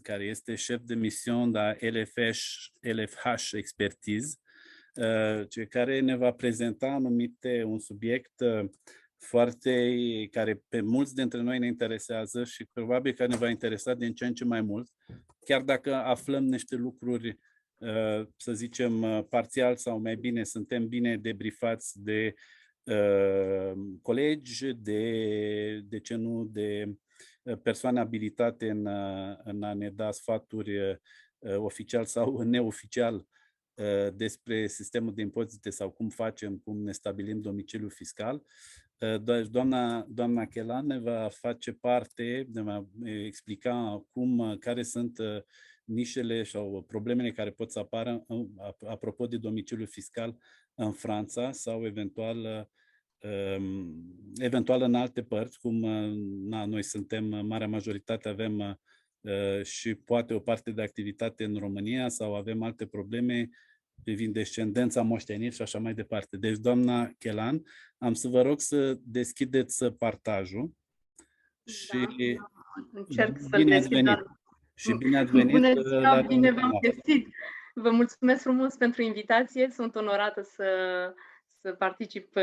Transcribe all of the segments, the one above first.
care este șef de mission la LFH Expertise, care ne va prezenta un subiect care pe mulți dintre noi ne interesează și probabil că ne va interesa din ce în ce mai mult, chiar dacă aflăm niște lucruri, să zicem, parțial sau mai bine, suntem bine debriefați de colegi, de ce nu, de persoane abilitate în a ne da sfaturi oficial sau neoficial despre sistemul de impozite sau cum ne stabilim domiciliul fiscal. Doamna Chelan ne va face parte, ne va explica care sunt nișele sau problemele care pot să apară apropo de domiciliul fiscal în Franța sau eventual în alte părți, cum noi suntem, marea majoritate avem și poate o parte de activitate în România sau avem alte probleme privind descendența, moșteniri și așa mai departe. Deci, doamna Chelan, am să vă rog să deschideți partajul și încerc să-l deschid. Și bine ați venit. Bună ziua, bine v-am găsit. Vă mulțumesc frumos pentru invitație. Sunt onorată să particip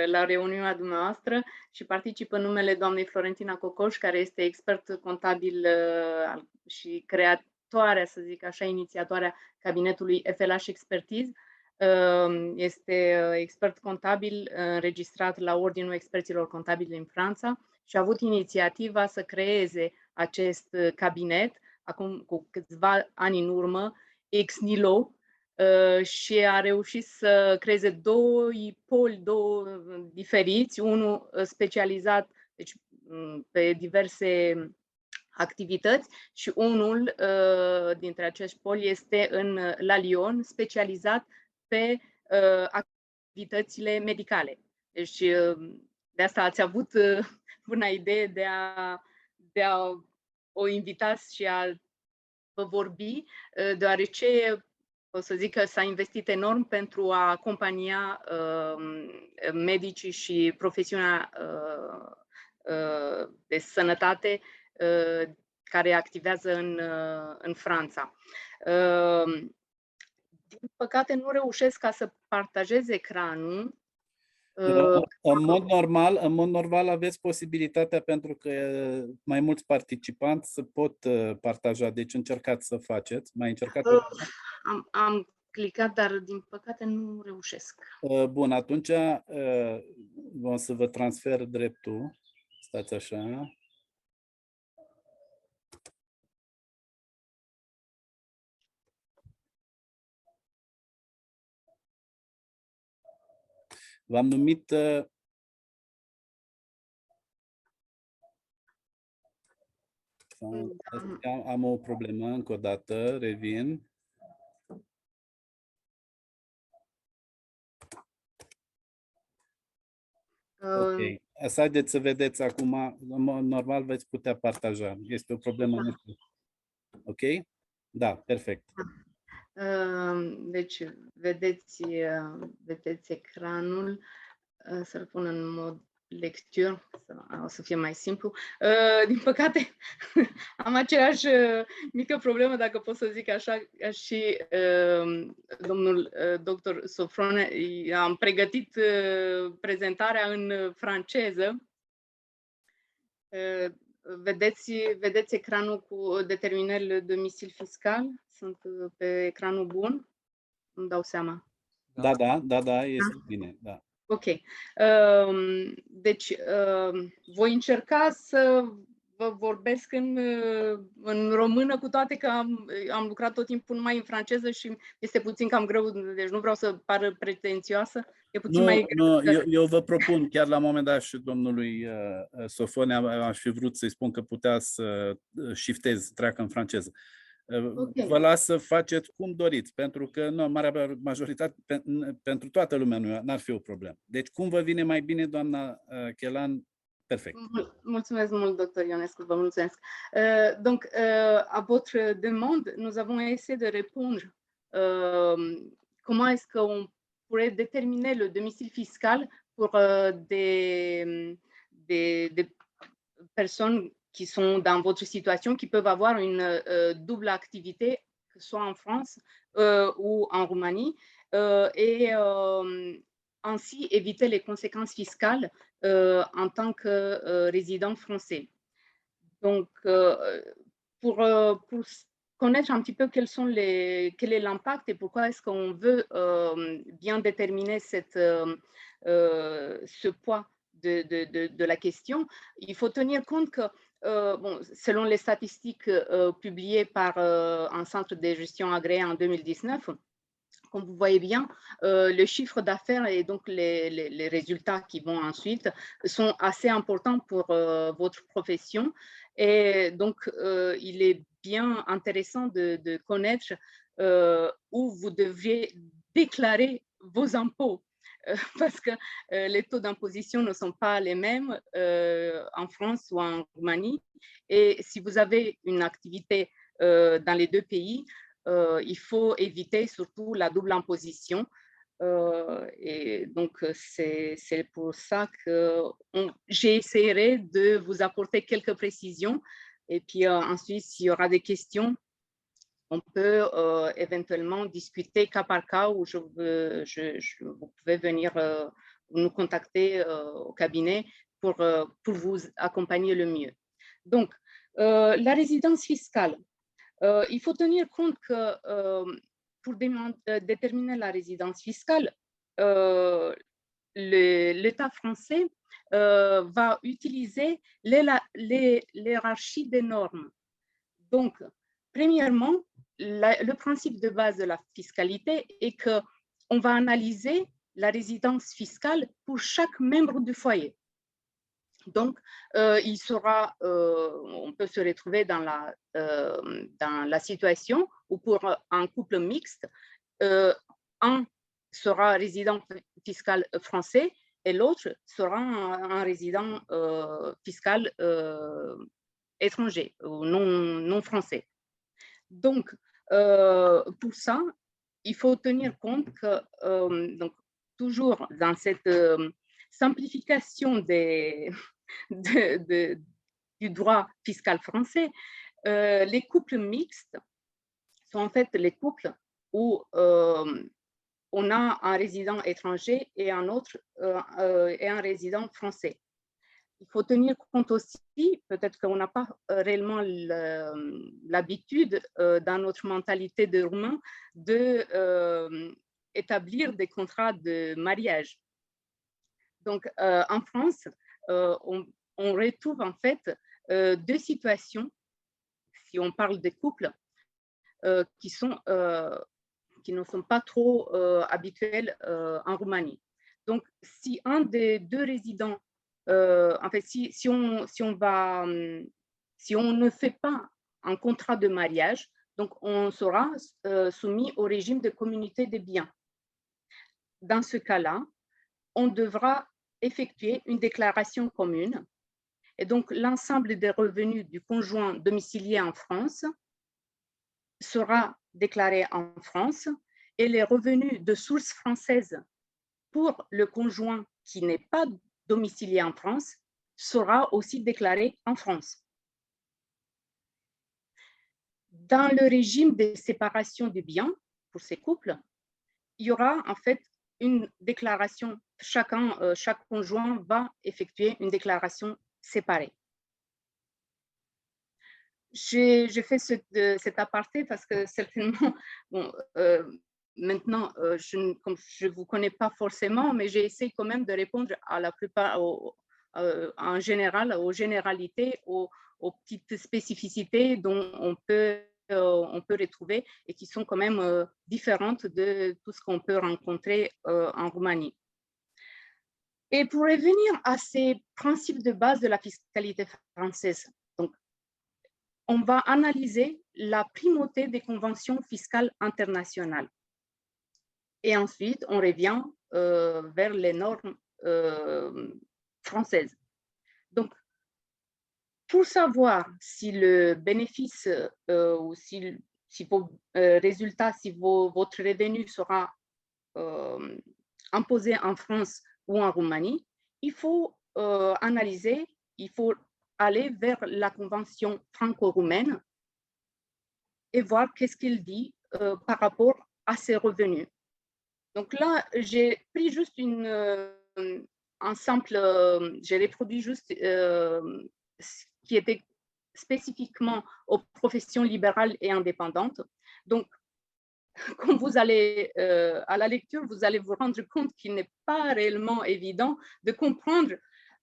la reuniunea dumneavoastră și particip în numele doamnei Florentina Cocoș, care este expert contabil și creatoarea, să zic așa, inițiatoarea cabinetului FLH Expertise. Este expert contabil înregistrat la Ordinul Experților Contabili din Franța și a avut inițiativa să creeze acest cabinet acum cu câțiva ani în urmă, ex nihilo, și a reușit să creeze două diferiți, unul specializat deci, pe diverse activități și unul dintre acești poli este la Lyon, specializat pe activitățile medicale. Deci de asta ați avut bună idee de a o invitați și a vă vorbi, deoarece o să zic că s-a investit enorm pentru a acompania medicii și profesiunea de sănătate care activează în Franța. Din păcate nu reușesc ca să partajez ecranul. În mod normal aveți posibilitatea, pentru că mai mulți participanți să pot partaja, deci încercați să faceți. Mai încercați? Am clicat, dar din păcate nu reușesc. Bun, atunci vom să vă transfer dreptul. Stați așa. V-am numit am o problemă, încă o dată, revin. Ok. Haideți să vedeți acum, normal veți putea partaja. Este o problemă. Da. Ok? Da, perfect. Deci, vedeți ecranul, să-l pun în mod lectură, o să fie mai simplu. Din păcate, am aceeași mică problemă, dacă pot să zic așa, ca și domnul doctor Sofrone. Am pregătit prezentarea în franceză. Vedeți ecranul cu determinările de domicil fiscal? Sunt pe ecranul bun? Îmi dau seama. Da, este bine. Da. Ok. Deci, voi încerca să vă vorbesc în română, cu toate că am lucrat tot timpul numai în franceză și este puțin cam greu, deci nu vreau să pară pretențioasă. E puțin mai greu. Eu vă propun, chiar la un moment dat și domnului Sofone, aș fi vrut să-i spun că putea să shiftez, treacă în franceză. Okay. Vă las să faceți cum doriți, pentru că marea majoritate, pentru toată lumea n-ar fi o problemă. Deci cum vă vine mai bine, doamna Chelan, perfect. Mulțumesc mult, doctor Ionescu, vă mulțumesc. Donc, à votre demande, nous avons essayé de répondre comment est-ce qu'on pourrait déterminer le domicile fiscal pour des personnes qui sont dans votre situation, qui peuvent avoir une double activité, que ce soit en France ou en Roumanie, et ainsi éviter les conséquences fiscales en tant que résident français. Donc, pour connaître un petit peu quel est l'impact et pourquoi est-ce qu'on veut bien déterminer ce poids de la question, il faut tenir compte que, bon, selon les statistiques publiées par un centre de gestion agréé en 2019, comme vous voyez bien, le chiffre d'affaires et donc les résultats qui vont ensuite sont assez importants pour votre profession. Et donc, il est bien intéressant de connaître où vous devriez déclarer vos impôts. Parce que les taux d'imposition ne sont pas les mêmes en France ou en Roumanie. Et si vous avez une activité dans les deux pays, il faut éviter surtout la double imposition. Et donc, c'est pour ça que j'essaierai de vous apporter quelques précisions. Et puis ensuite, s'il y aura des questions, on peut éventuellement discuter cas par cas où vous pouvez venir nous contacter au cabinet pour vous accompagner le mieux. Donc, la résidence fiscale. Il faut tenir compte que pour déterminer la résidence fiscale, l'État français va utiliser l'hiérarchie des normes. Donc, premièrement, le principe de base de la fiscalité est qu'on va analyser la résidence fiscale pour chaque membre du foyer. Donc, on peut se retrouver dans la situation où pour un couple mixte, un sera résident fiscal français et l'autre sera un résident fiscal étranger ou non français. Donc, pour ça, il faut tenir compte que, donc, toujours dans cette simplification du droit fiscal français, les couples mixtes sont en fait les couples où on a un résident étranger et un autre et un résident français. Il faut tenir compte aussi, peut-être qu'on n'a pas réellement l'habitude dans notre mentalité de Roumain d'établir des contrats de mariage. Donc, en France, on retrouve en fait deux situations, si on parle des couples, qui ne sont pas trop habituelles en Roumanie. Donc, si un des deux résidents, en fait, si on ne fait pas un contrat de mariage, donc on sera soumis au régime de communauté des biens. Dans ce cas-là, on devra effectuer une déclaration commune. Et donc, l'ensemble des revenus du conjoint domicilié en France sera déclaré en France et les revenus de source française pour le conjoint qui n'est pas domicilié en France sera aussi déclaré en France. Dans le régime de séparation des biens pour ces couples, il y aura en fait une déclaration, chaque conjoint va effectuer une déclaration séparée. J'ai fait cet aparté parce que certainement, bon, maintenant, comme je ne vous connais pas forcément, mais j'ai essayé quand même de répondre à la plupart, en général, aux généralités, aux petites spécificités dont on peut retrouver et qui sont quand même différentes de tout ce qu'on peut rencontrer en Roumanie. Et pour revenir à ces principes de base de la fiscalité française, donc, on va analyser la primauté des conventions fiscales internationales. Et ensuite, on revient vers les normes françaises. Donc, pour savoir si le bénéfice ou si vos résultats, si votre revenu sera imposé en France ou en Roumanie, il faut analyser, il faut aller vers la convention franco-roumaine et voir qu'est-ce qu'il dit par rapport à ces revenus. Donc là, j'ai pris juste un simple, j'ai reproduit juste ce qui était spécifiquement aux professions libérales et indépendantes. Donc, quand vous allez à la lecture, vous allez vous rendre compte qu'il n'est pas réellement évident de comprendre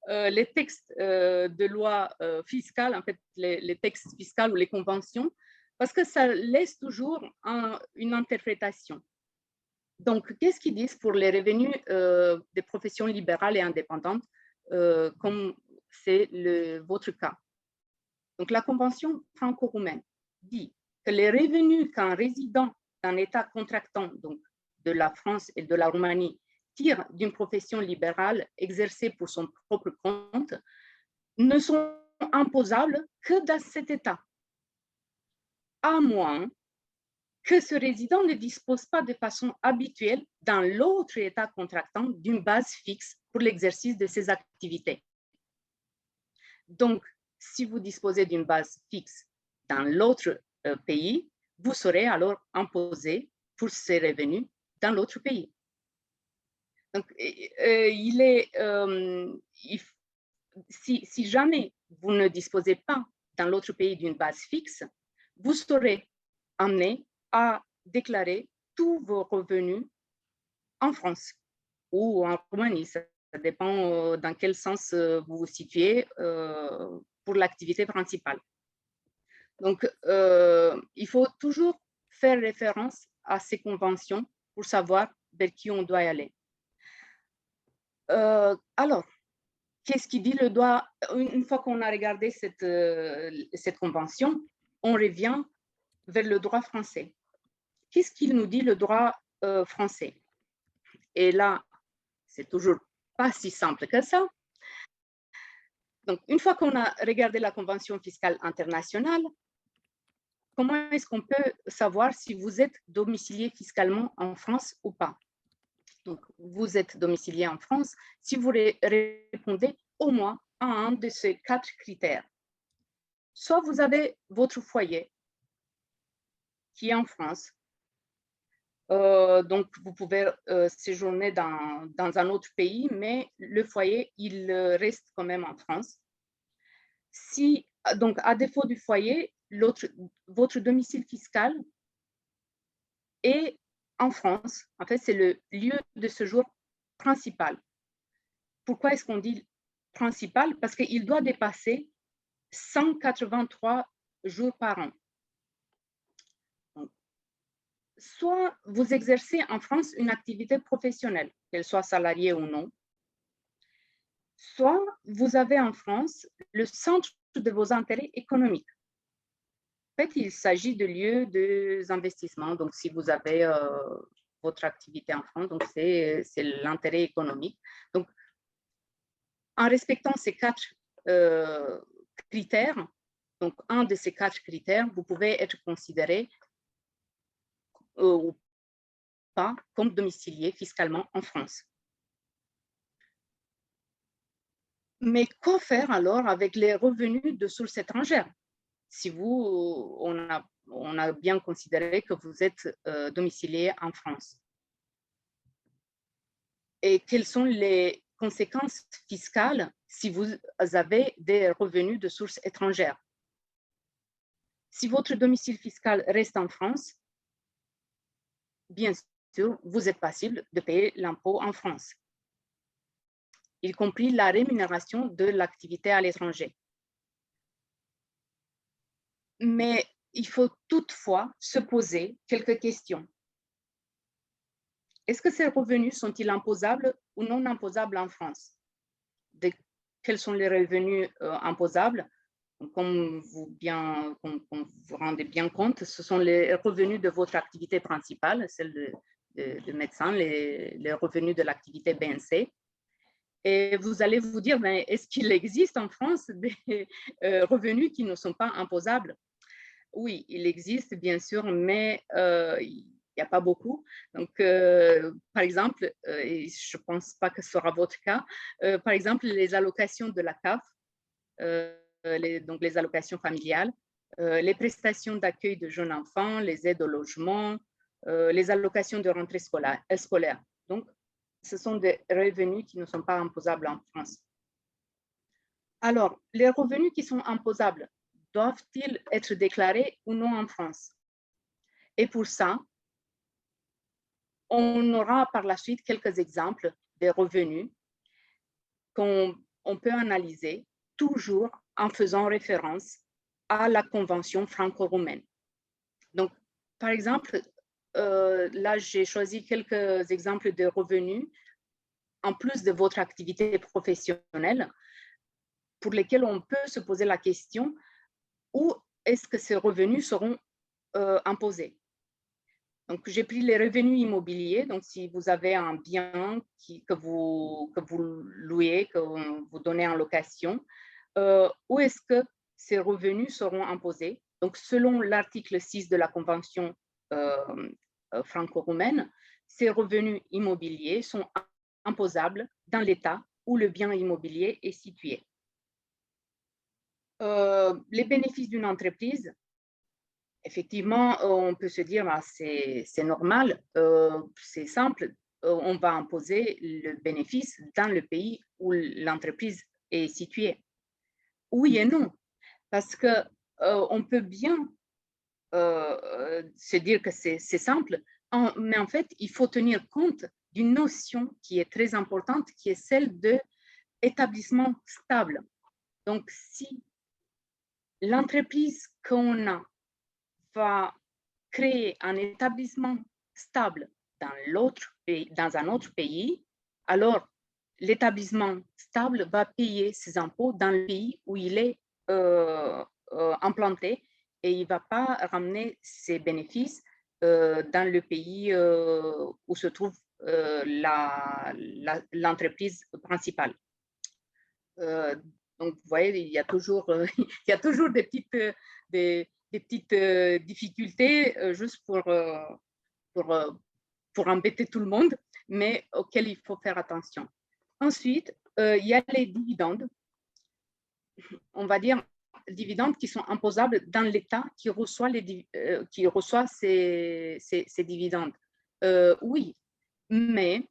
les textes de loi fiscale, en fait, les textes fiscaux ou les conventions, parce que ça laisse toujours une interprétation. Donc, qu'est-ce qu'ils disent pour les revenus des professions libérales et indépendantes, comme c'est votre cas? Donc, la Convention franco-roumaine dit que les revenus qu'un résident d'un État contractant, donc de la France et de la Roumanie, tire d'une profession libérale exercée pour son propre compte, ne sont imposables que dans cet État, à moins que ce résident ne dispose pas de façon habituelle dans l'autre État contractant d'une base fixe pour l'exercice de ses activités. Donc, si vous disposez d'une base fixe dans l'autre pays, vous serez alors imposé pour ces revenus dans l'autre pays. Donc, si jamais vous ne disposez pas dans l'autre pays d'une base fixe, vous serez amené à déclarer tous vos revenus en France ou en Roumanie. Ça dépend dans quel sens vous vous situez pour l'activité principale. Donc, il faut toujours faire référence à ces conventions pour savoir vers qui on doit y aller. Alors, qu'est-ce qui dit le droit? Une fois qu'on a regardé cette convention, on revient vers le droit français. Qu'est-ce qu'il nous dit le droit français? Et là, c'est toujours pas si simple que ça. Donc, une fois qu'on a regardé la Convention fiscale internationale, comment est-ce qu'on peut savoir si vous êtes domicilié fiscalement en France ou pas? Donc, vous êtes domicilié en France si vous répondez au moins à un de ces 4 critères. Soit vous avez votre foyer qui est en France, donc vous pouvez séjourner dans un autre pays, mais le foyer, il reste quand même en France. Donc, à défaut du foyer, votre domicile fiscal est en France. En fait, c'est le lieu de séjour principal. Pourquoi est-ce qu'on dit principal? Parce qu'il doit dépasser 183 jours par an. Donc, soit vous exercez en France une activité professionnelle, qu'elle soit salariée ou non, soit vous avez en France le centre de vos intérêts économiques. En fait, il s'agit de lieux d'investissement. Donc, si vous avez votre activité en France, donc c'est l'intérêt économique. Donc, en respectant ces 4 critères, donc un de ces 4 critères, vous pouvez être considéré ou pas comme domicilié fiscalement en France. Mais quoi faire alors avec les revenus de source étrangère? Si on a bien considéré que vous êtes domicilié en France. Et quelles sont les conséquences fiscales si vous avez des revenus de source étrangère? Si votre domicile fiscal reste en France, bien sûr, vous êtes passible de payer l'impôt en France, y compris la rémunération de l'activité à l'étranger. Mais il faut toutefois se poser quelques questions. Est-ce que ces revenus sont-ils imposables ou non imposables en France? Quels sont les revenus imposables? Comme vous vous rendez bien compte, ce sont les revenus de votre activité principale, celle de médecin, les revenus de l'activité BNC. Et vous allez vous dire, ben, est-ce qu'il existe en France des revenus qui ne sont pas imposables? Oui, il existe bien sûr, mais il n'y a pas beaucoup. Donc, par exemple, et je ne pense pas que ce sera votre cas, par exemple, les allocations de la CAF donc les allocations familiales, les prestations d'accueil de jeunes enfants, les aides au logement, les allocations de rentrée scolaire. Donc, ce sont des revenus qui ne sont pas imposables en France. Alors, les revenus qui sont imposables, doivent-ils être déclarés ou non en France? Et pour ça, on aura par la suite quelques exemples des revenus qu'on peut analyser, toujours en faisant référence à la Convention franco-roumaine. Donc, par exemple, là, j'ai choisi quelques exemples de revenus en plus de votre activité professionnelle pour lesquels on peut se poser la question où est-ce que ces revenus seront imposés. Donc, j'ai pris les revenus immobiliers. Donc, si vous avez un bien que vous louez, que vous donnez en location, où est-ce que ces revenus seront imposés? Donc, selon l'article 6 de la Convention franco-roumaine, ces revenus immobiliers sont imposables dans l'État où le bien immobilier est situé. Les bénéfices d'une entreprise, effectivement, on peut se dire ah, c'est normal, c'est simple, on va imposer le bénéfice dans le pays où l'entreprise est située. Oui et non, parce que on peut bien se dire que c'est simple, mais en fait, il faut tenir compte d'une notion qui est très importante, qui est celle de établissement stable. Donc, si l'entreprise qu'on a va créer un établissement stable dans un autre pays, alors l'établissement stable va payer ses impôts dans le pays où il est implanté et il ne va pas ramener ses bénéfices dans le pays où se trouve l'entreprise principale. Donc, vous voyez, il y a toujours des petites difficultés juste pour embêter tout le monde, mais auxquelles il faut faire attention. Ensuite, il y a les dividendes. On va dire dividendes qui sont imposables dans l'État qui reçoit ces dividendes. Oui, mais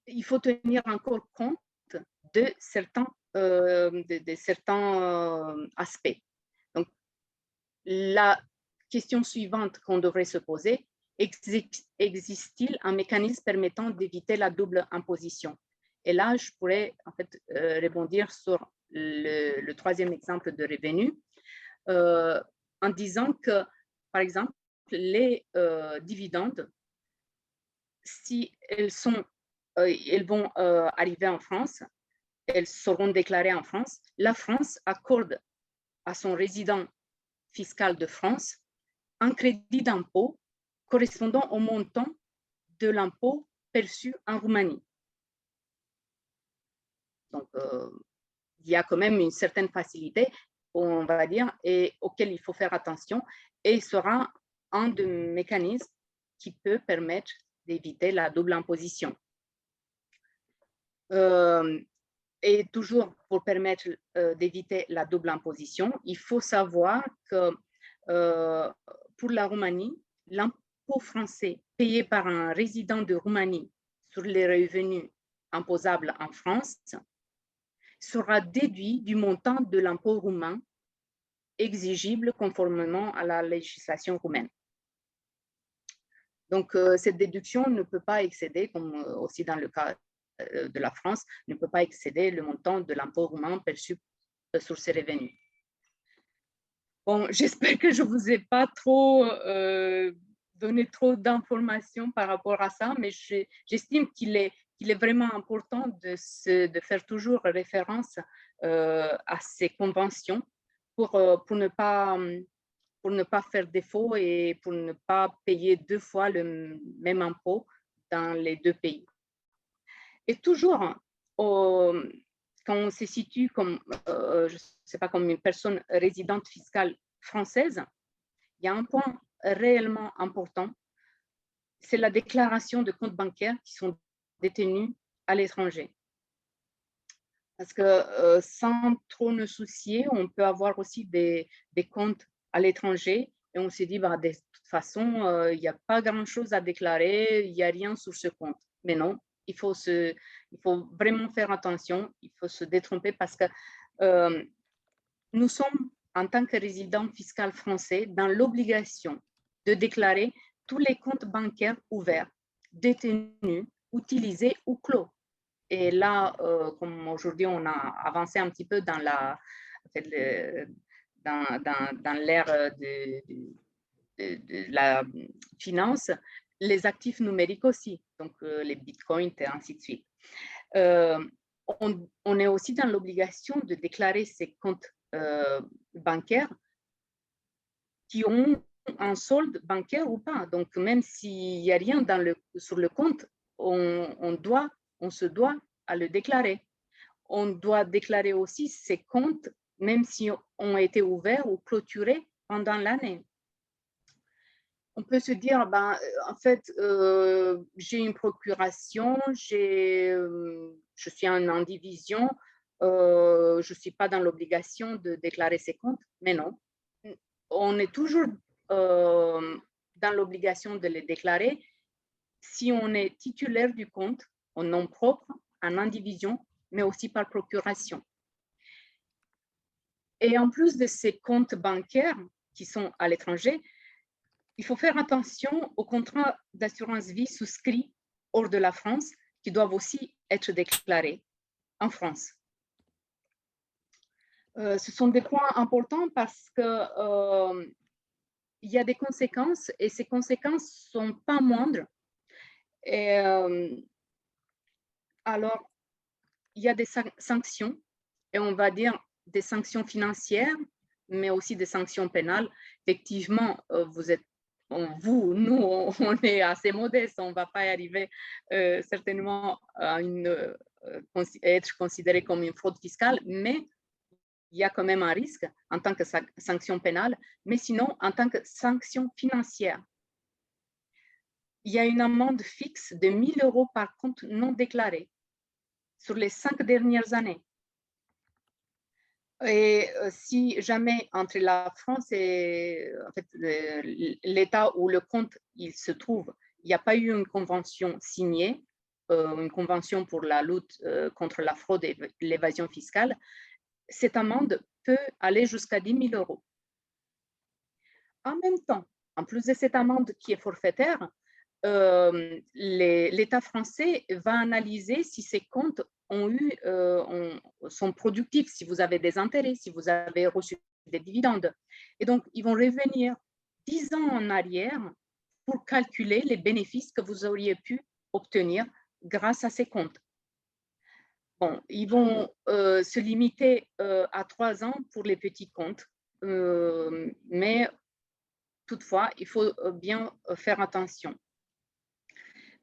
il faut tenir encore compte de certains aspects. Donc, la question suivante qu'on devrait se poser, existe-t-il un mécanisme permettant d'éviter la double imposition? Et là, je pourrais en fait rebondir sur le troisième exemple de revenu en disant que, par exemple, les dividendes, si elles vont arriver en France, elles seront déclarées en France, la France accorde à son résident fiscal de France un crédit d'impôt correspondant au montant de l'impôt perçu en Roumanie. Donc, il y a quand même une certaine facilité, on va dire, et auquel il faut faire attention, et sera un des mécanismes qui peut permettre d'éviter la double imposition. Et toujours pour permettre d'éviter la double imposition, il faut savoir que pour la Roumanie, l'impôt français payé par un résident de Roumanie sur les revenus imposables en France sera déduit du montant de l'impôt roumain exigible conformément à la législation roumaine. Donc, cette déduction ne peut pas excéder, comme aussi dans le cas de la France, ne peut pas excéder le montant de l'impôt roumain perçu sur ces revenus. Bon, j'espère que je ne vous ai pas trop donné trop d'informations par rapport à ça, mais j'estime qu'il est vraiment important de faire toujours référence à ces conventions pour ne pas faire défaut et pour ne pas payer deux fois le même impôt dans les deux pays. Et toujours, quand on se situe comme, je ne sais pas, comme une personne résidente fiscale française, il y a un point réellement important, c'est la déclaration de comptes bancaires qui sont détenus à l'étranger. Parce que sans trop nous soucier, on peut avoir aussi des comptes à l'étranger et on se dit, bah, de toute façon, il n'y a pas grand-chose à déclarer, il n'y a rien sur ce compte. Mais non, il faut vraiment faire attention, il faut se détromper parce que nous sommes, en tant que résidents fiscaux français, dans l'obligation de déclarer tous les comptes bancaires ouverts, détenus, utilisés ou clos. Et là, comme aujourd'hui, on a avancé un petit peu dans l'ère de la finance, les actifs numériques aussi, donc les bitcoins et ainsi de suite. On est aussi dans l'obligation de déclarer ces comptes bancaires qui ont un solde bancaire ou pas. Donc, même s'il n'y a rien sur le compte, on se doit à le déclarer. On doit déclarer aussi ces comptes, même si ont été ouverts ou clôturés pendant l'année. On peut se dire, ben, en fait, j'ai une procuration, je suis en indivision, je ne suis pas dans l'obligation de déclarer ces comptes, mais non. On est toujours dans l'obligation de les déclarer si on est titulaire du compte en nom propre, en indivision, mais aussi par procuration. Et en plus de ces comptes bancaires qui sont à l'étranger, il faut faire attention aux contrats d'assurance vie souscrits hors de la France qui doivent aussi être déclarés en France. Ce sont des points importants parce que il y a des conséquences et ces conséquences ne sont pas moindres. Et, alors, il y a des sanctions et on va dire des sanctions financières, mais aussi des sanctions pénales. Effectivement, nous, on est assez modeste, on ne va pas y arriver certainement à être considéré comme une fraude fiscale, mais il y a quand même un risque en tant que sanction pénale, mais sinon en tant que sanction financière. Il y a une amende fixe de 1 000 € par compte non déclaré sur les 5 dernières années. Et si jamais entre la France et en fait, l'État où le compte il se trouve, il n'y a pas eu une convention signée, une convention pour la lutte contre la fraude et l'évasion fiscale, cette amende peut aller jusqu'à 10 000 €. En même temps, en plus de cette amende qui est forfaitaire, l'État français va analyser si ces comptes sont productifs, si vous avez des intérêts, si vous avez reçu des dividendes. Et donc, ils vont revenir 10 ans en arrière pour calculer les bénéfices que vous auriez pu obtenir grâce à ces comptes. Bon, ils vont se limiter à 3 ans pour les petits comptes, mais toutefois, il faut bien faire attention.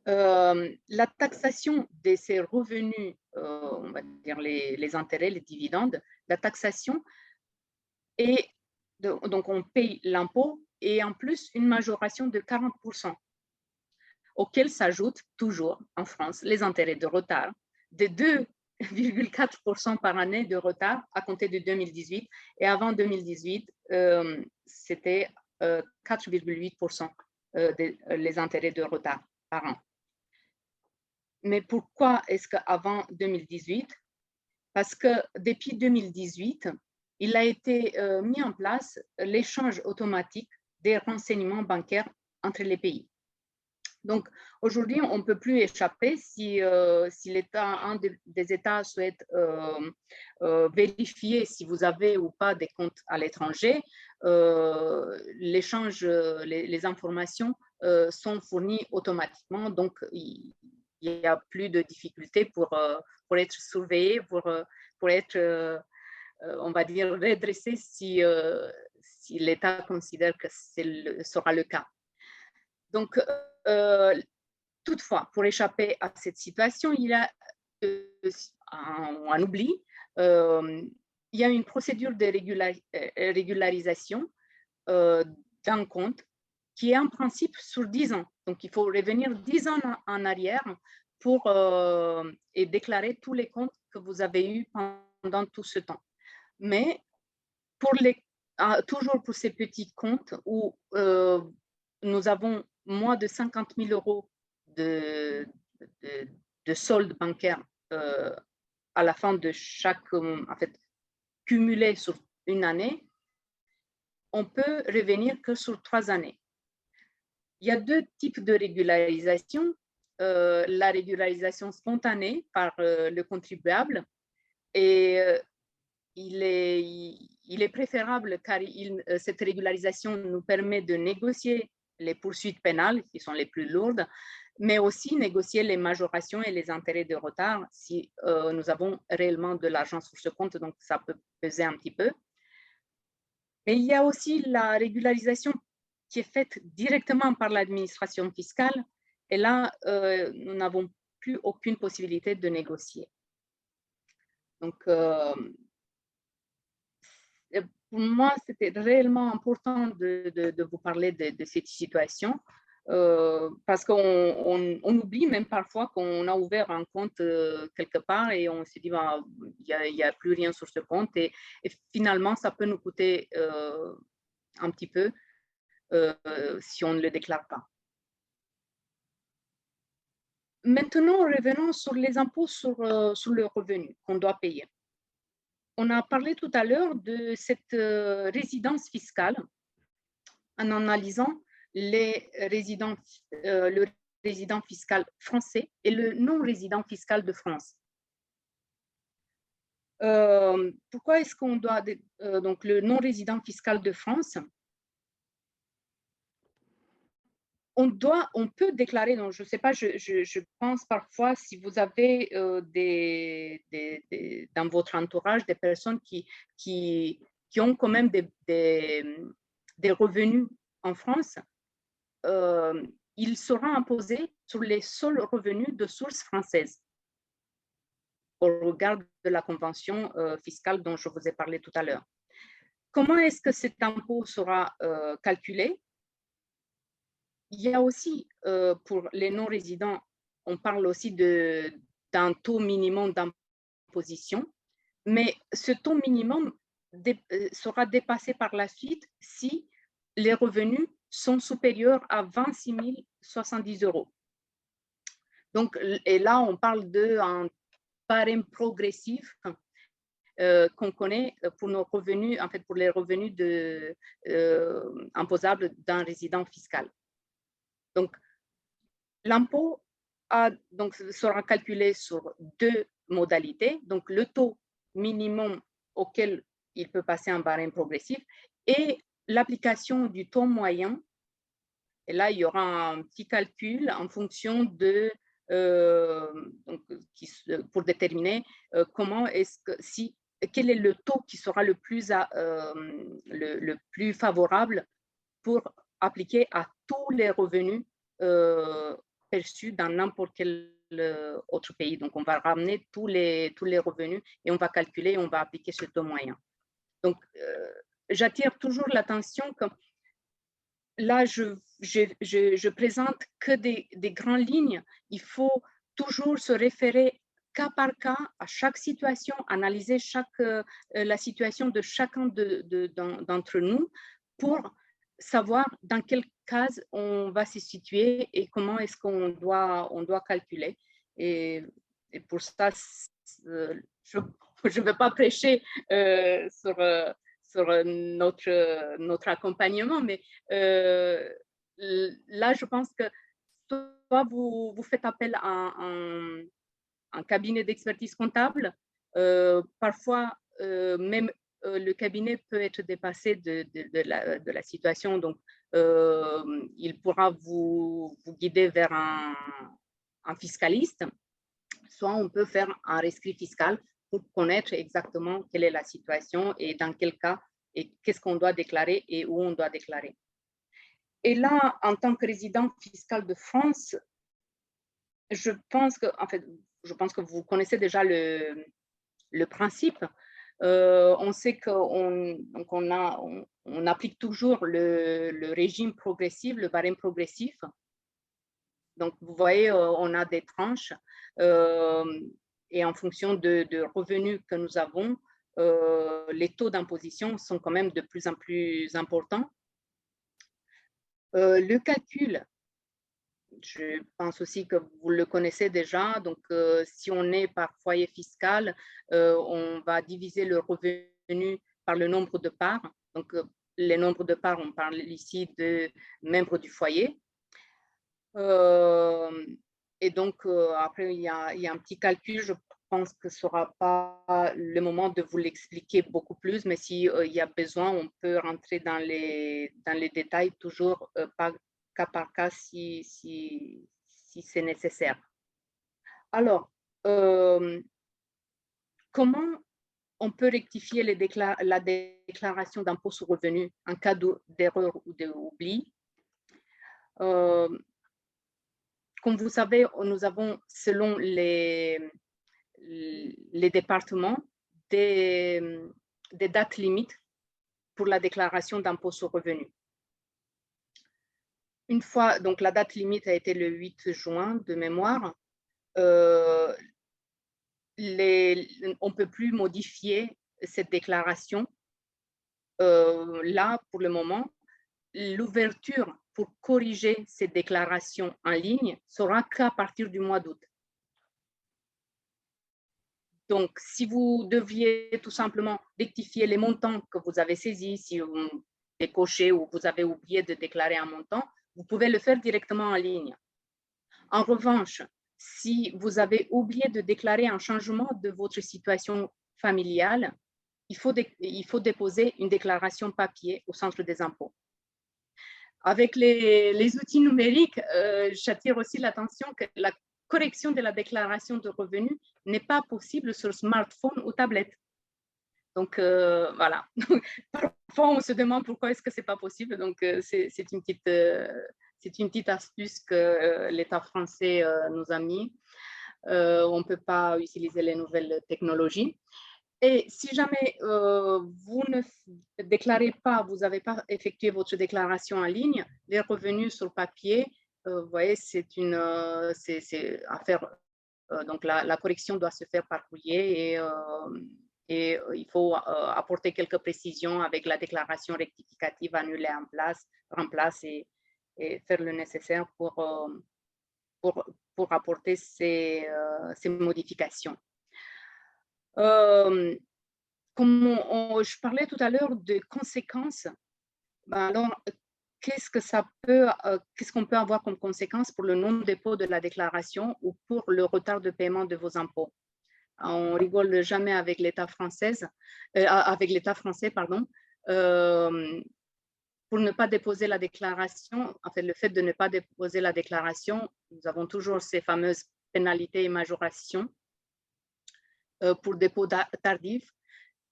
La taxation de ces revenus, on va dire les intérêts, les dividendes, la taxation est, donc on paye l'impôt et en plus une majoration de 40%, auquel s'ajoutent toujours en France les intérêts de retard de 2,4% par année de retard à compter de 2018 et avant 2018, c'était 4,8% les intérêts de retard par an. Mais pourquoi est-ce qu'avant 2018? Parce que depuis 2018, il a été mis en place l'échange automatique des renseignements bancaires entre les pays. Donc, aujourd'hui, on ne peut plus échapper si un des États souhaite vérifier si vous avez ou pas des comptes à l'étranger, l'échange, les informations sont fournies automatiquement. Donc, il n'y a plus de difficultés pour être surveillé, pour être, on va dire, redressé si l'État considère que ce sera le cas. Donc, toutefois, pour échapper à cette situation, il y a un oubli. Il y a une procédure de régularisation d'un compte qui est en principe sur 10 ans. Donc, il faut revenir 10 ans en arrière et déclarer tous les comptes que vous avez eus pendant tout ce temps. Mais toujours pour ces petits comptes où nous avons moins de 50 000 € de solde bancaire à la fin de chaque, en fait, cumulé sur une année, on peut revenir que sur 3 années. Il y a 2 types de régularisation. La régularisation spontanée par le contribuable, et il est préférable car cette régularisation nous permet de négocier les poursuites pénales qui sont les plus lourdes, mais aussi négocier les majorations et les intérêts de retard si nous avons réellement de l'argent sur ce compte, donc ça peut peser un petit peu. Mais il y a aussi la régularisation qui est faite directement par l'administration fiscale, et là, nous n'avons plus aucune possibilité de négocier. Donc, pour moi, c'était réellement important de vous parler de cette situation, parce qu'on oublie même parfois qu'on a ouvert un compte quelque part et on se dit bah, il n'y a plus rien sur ce compte, et finalement, ça peut nous coûter un petit peu si on ne le déclare pas. Maintenant, revenons sur les impôts sur le revenu qu'on doit payer. On a parlé tout à l'heure de cette résidence fiscale en analysant le résident fiscal français et le non-résident fiscal de France. Pourquoi est-ce qu'on doit… donc, le non-résident fiscal de France, on peut déclarer, donc je ne sais pas, je pense parfois si vous avez dans votre entourage des personnes qui ont quand même des revenus en France, il sera imposé sur les seuls revenus de source française au regard de la convention fiscale dont je vous ai parlé tout à l'heure. Comment est-ce que cet impôt sera calculé? Il y a aussi, pour les non-résidents, on parle aussi d'un taux minimum d'imposition, mais ce taux minimum sera dépassé par la suite si les revenus sont supérieurs à 26 070 €. Donc, et là, on parle d'un barème progressif qu'on connaît pour nos revenus, en fait, pour les revenus imposables d'un résident fiscal. Donc, l'impôt sera calculé sur 2 modalités. Donc, le taux minimum auquel il peut passer un barème progressif et l'application du taux moyen. Et là, il y aura un petit calcul en fonction de, pour déterminer comment est-ce que quel est le taux qui sera le plus favorable pour appliquer à tous les revenus perçus dans n'importe quel autre pays. Donc, on va ramener tous les revenus et on va calculer et on va appliquer ce taux moyen. Donc, j'attire toujours l'attention que là, je présente que des grandes lignes. Il faut toujours se référer cas par cas à chaque situation, analyser la situation de chacun d'entre nous pour savoir dans quelle case on va se situer et comment est-ce qu'on doit calculer. Et pour ça, je ne vais pas prêcher sur notre accompagnement, mais là, je pense que soit vous faites appel à un cabinet d'expertise comptable, parfois même le cabinet peut être dépassé de la situation, donc il pourra vous guider vers un fiscaliste, soit on peut faire un rescrit fiscal pour connaître exactement quelle est la situation et dans quel cas et qu'est-ce qu'on doit déclarer et où on doit déclarer. Et là, en tant que résident fiscal de France, je pense que vous connaissez déjà le principe. On sait qu'on applique toujours le régime progressif, le barème progressif. Donc, vous voyez, on a des tranches et en fonction de revenus que nous avons, les taux d'imposition sont quand même de plus en plus importants. Le calcul, je pense aussi que vous le connaissez déjà. Donc, si on est par foyer fiscal, on va diviser le revenu par le nombre de parts. Donc, les nombres de parts, on parle ici de membres du foyer. Et donc, après, il y a un petit calcul. Je pense que ce ne sera pas le moment de vous l'expliquer beaucoup plus, mais s'il y a besoin, on peut rentrer dans les détails, toujours pas cas par cas si c'est nécessaire. Alors, comment on peut rectifier la déclaration d'impôt sur revenu en cas d'erreur ou d'oubli? Comme vous savez, nous avons, selon les départements, des dates limites pour la déclaration d'impôt sur revenu. Une fois, donc la date limite a été le 8 juin de mémoire, on ne peut plus modifier cette déclaration. Là, pour le moment, l'ouverture pour corriger cette déclaration en ligne sera qu'à partir du mois d'août. Donc, si vous deviez tout simplement rectifier les montants que vous avez saisis, si vous décochez ou vous avez oublié de déclarer un montant, vous pouvez le faire directement en ligne. En revanche, si vous avez oublié de déclarer un changement de votre situation familiale, il faut déposer une déclaration papier au centre des impôts. Avec les outils numériques, j'attire aussi l'attention que la correction de la déclaration de revenus n'est pas possible sur smartphone ou tablette. Donc, voilà. Parfois, on se demande pourquoi est-ce que ce n'est pas possible. Donc, c'est une petite astuce que l'État français nous a mis. On ne peut pas utiliser les nouvelles technologies. Et si jamais vous ne déclarez pas, vous n'avez pas effectué votre déclaration en ligne, les revenus sur papier, vous voyez, c'est à faire. Donc, la correction doit se faire par courrier et il faut apporter quelques précisions avec la déclaration rectificative annulée en place et faire le nécessaire pour apporter ces modifications. Comme je parlais tout à l'heure de conséquences, alors qu'est-ce qu'on peut avoir comme conséquence pour le non-dépôt de la déclaration ou pour le retard de paiement de vos impôts? On rigole jamais avec l'État français, pardon. Pour ne pas déposer la déclaration, en fait, le fait de ne pas déposer la déclaration, nous avons toujours ces fameuses pénalités et majorations pour dépôt tardif,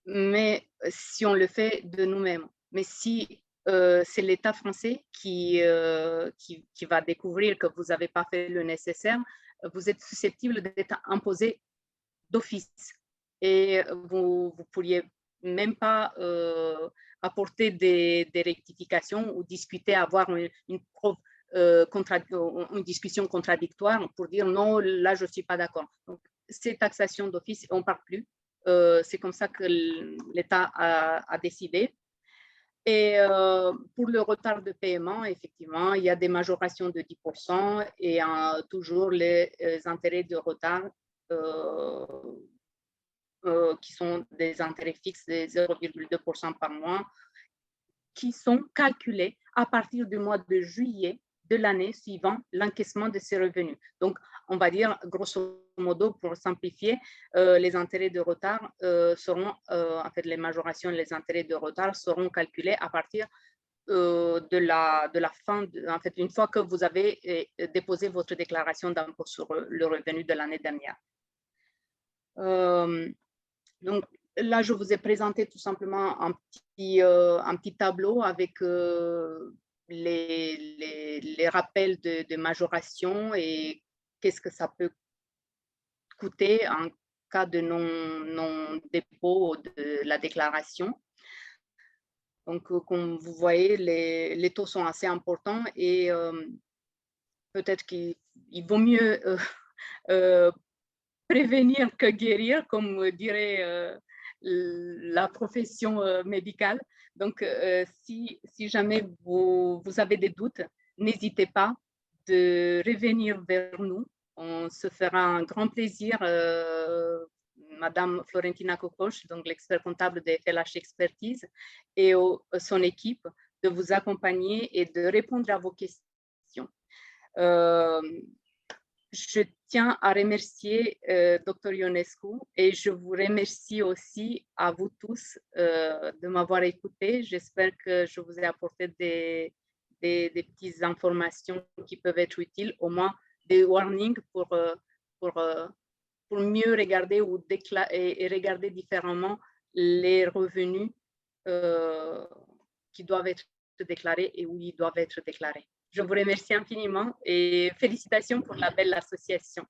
mais si on le fait de nous-mêmes. Mais si c'est l'État français qui va découvrir que vous n'avez pas fait le nécessaire, vous êtes susceptible d'être imposé d'office et vous ne pourriez même pas apporter des rectifications ou discuter, avoir une discussion contradictoire pour dire non, là je ne suis pas d'accord. Donc, ces taxations d'office, on ne parle plus. C'est comme ça que l'État a décidé. Et pour le retard de paiement, effectivement, il y a des majorations de 10% et toujours les intérêts de retard qui sont des intérêts fixes de 0,2% par mois, qui sont calculés à partir du mois de juillet de l'année suivant l'encaissement de ces revenus. Donc, on va dire, grosso modo, pour simplifier, les intérêts de retard seront, en fait, les majorations et les intérêts de retard seront calculés à partir de la fin, en fait, une fois que vous avez déposé votre déclaration d'impôt sur le revenu de l'année dernière. Donc, là, je vous ai présenté tout simplement un petit tableau avec les rappels de majoration et qu'est-ce que ça peut coûter en cas de non-dépôt de la déclaration. Donc, comme vous voyez, les taux sont assez importants et peut-être qu'il il vaut mieux prévenir que guérir, comme dirait la profession médicale. Donc, si jamais vous avez des doutes, n'hésitez pas de revenir vers nous. On se fera un grand plaisir, Madame Florentina Cocoș, donc l'expert comptable de FLH Expertise, et son équipe, de vous accompagner et de répondre à vos questions. Je tiens à remercier Dr Ionescu et je vous remercie aussi à vous tous de m'avoir écouté. J'espère que je vous ai apporté des petites informations qui peuvent être utiles, au moins des warnings pour mieux regarder et regarder différemment les revenus qui doivent être déclarés et où ils doivent être déclarés. Je vous remercie infiniment et félicitations pour la belle association.